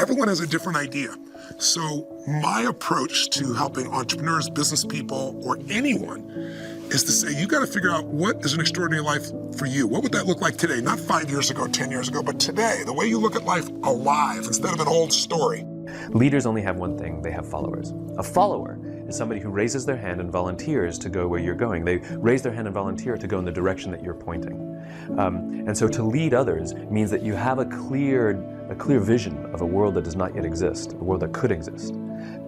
everyone has a different idea. So my approach to helping entrepreneurs, business people, or anyone is to say, you got to figure out what is an extraordinary life for you. What would that look like today? Not 5 years ago, 10 years ago, but today, the way you look at life alive instead of an old story. Leaders only have one thing, they have followers. A follower is somebody who raises their hand and volunteers to go where you're going. They raise their hand and volunteer to go in the direction that you're pointing. And so to lead others means that you have a clear vision of a world that does not yet exist, a world that could exist.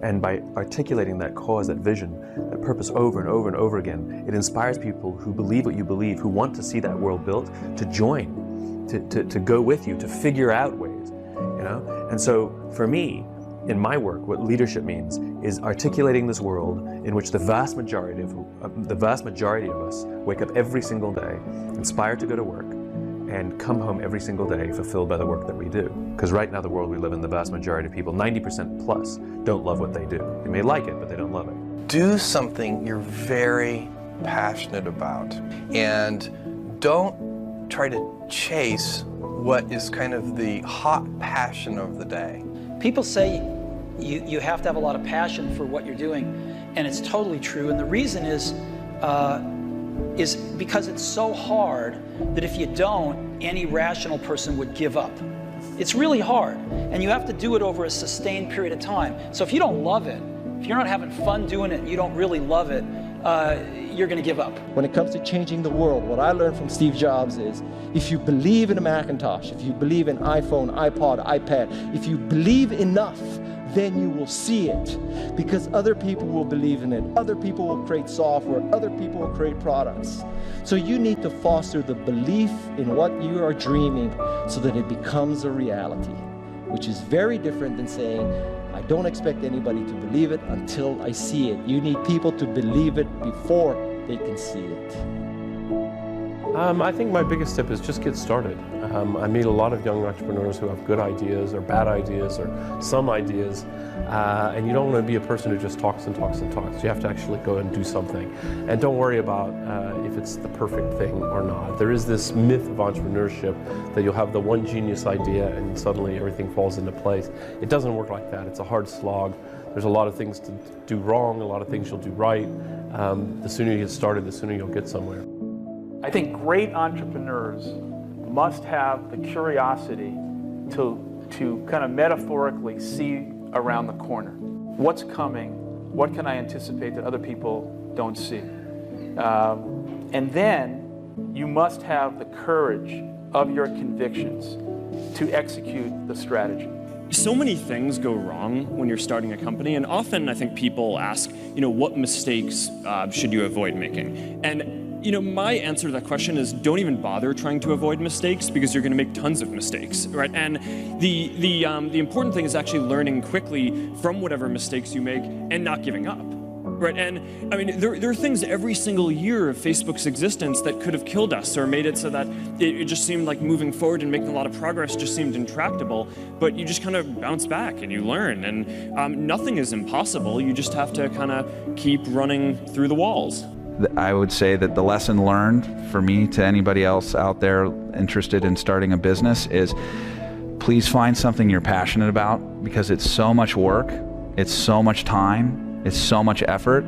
And by articulating that cause, that vision, that purpose over and over and over again, it inspires people who believe what you believe, who want to see that world built, to join, to go with you, to figure out ways, you know? And so for me, in my work, what leadership means is articulating this world in which the vast majority of us wake up every single day, inspired to go to work, and come home every single day fulfilled by the work that we do. Because right now the world we live in, the vast majority of people, 90% plus, don't love what they do. They may like it, but they don't love it. Do something you're very passionate about, and don't try to chase what is kind of the hot passion of the day. People say you have to have a lot of passion for what you're doing, and it's totally true. And the reason is because it's so hard that if you don't, any rational person would give up. It's really hard, and you have to do it over a sustained period of time. So if you don't love it, if you're not having fun doing it and you don't really love it, you're going to give up. When it comes to changing the world, what I learned from Steve Jobs is, if you believe in a Macintosh, if you believe in iPhone, iPod, iPad, if you believe enough, then you will see it, because other people will believe in it. Other people will create software. Other people will create products. So you need to foster the belief in what you are dreaming so that it becomes a reality, which is very different than saying, I don't expect anybody to believe it until I see it. You need people to believe it before they can see it. I think my biggest tip is just get started. I meet a lot of young entrepreneurs who have good ideas or bad ideas or some ideas, and you don't want to be a person who just talks and talks and talks. You have to actually go and do something. And don't worry about if it's the perfect thing or not. There is this myth of entrepreneurship that you'll have the one genius idea and suddenly everything falls into place. It doesn't work like that. It's a hard slog. There's a lot of things to do wrong, a lot of things you'll do right. The sooner you get started, the sooner you'll get somewhere. I think great entrepreneurs must have the curiosity to kind of metaphorically see around the corner. What's coming? What can I anticipate that other people don't see? And then you must have the courage of your convictions to execute the strategy. So many things go wrong when you're starting a company, and often I think people ask, what mistakes should you avoid making? And my answer to that question is don't even bother trying to avoid mistakes, because you're going to make tons of mistakes, right? And the important thing is actually learning quickly from whatever mistakes you make and not giving up, right? And I mean, there are things every single year of Facebook's existence that could have killed us or made it so that it just seemed like moving forward and making a lot of progress just seemed intractable, but you just kind of bounce back and you learn, and nothing is impossible. You just have to kind of keep running through the walls. I would say that the lesson learned for me to anybody else out there interested in starting a business is please find something you're passionate about, because it's so much work, it's so much time, it's so much effort.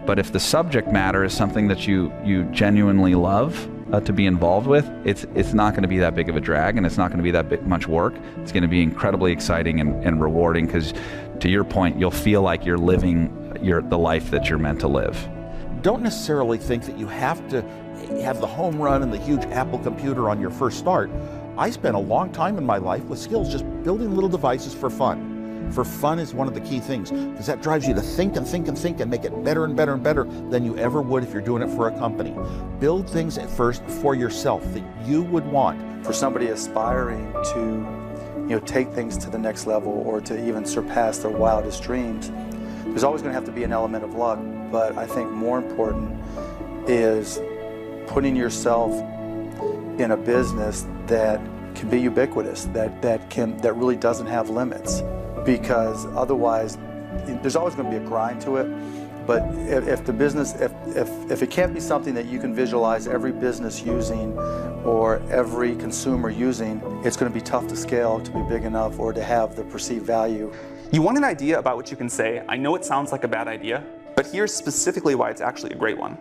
But if the subject matter is something that you genuinely love to be involved with, it's not going to be that big of a drag, and it's not going to be that much work. It's going to be incredibly exciting and rewarding, because to your point, you'll feel like you're living the life that you're meant to live. Don't necessarily think that you have to have the home run and the huge Apple computer on your first start. I spent a long time in my life with skills just building little devices for fun. For fun is one of the key things, because that drives you to think and think and think and make it better and better and better than you ever would if you're doing it for a company. Build things at first for yourself that you would want. For somebody aspiring to take things to the next level or to even surpass their wildest dreams, there's always going to have to be an element of luck. But I think more important is putting yourself in a business that can be ubiquitous, that really doesn't have limits. Because otherwise, there's always going to be a grind to it, But if the business, if it can't be something that you can visualize every business using or every consumer using, it's going to be tough to scale to be big enough or to have the perceived value. You want an idea about what you can say. I know it sounds like a bad idea, but here's specifically why it's actually a great one.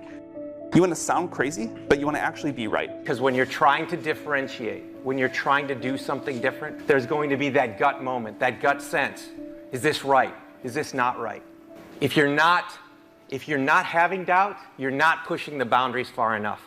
You want to sound crazy, but you want to actually be right. Because when you're trying to differentiate, when you're trying to do something different, there's going to be that gut moment, that gut sense. Is this right? Is this not right? If you're not having doubt, you're not pushing the boundaries far enough.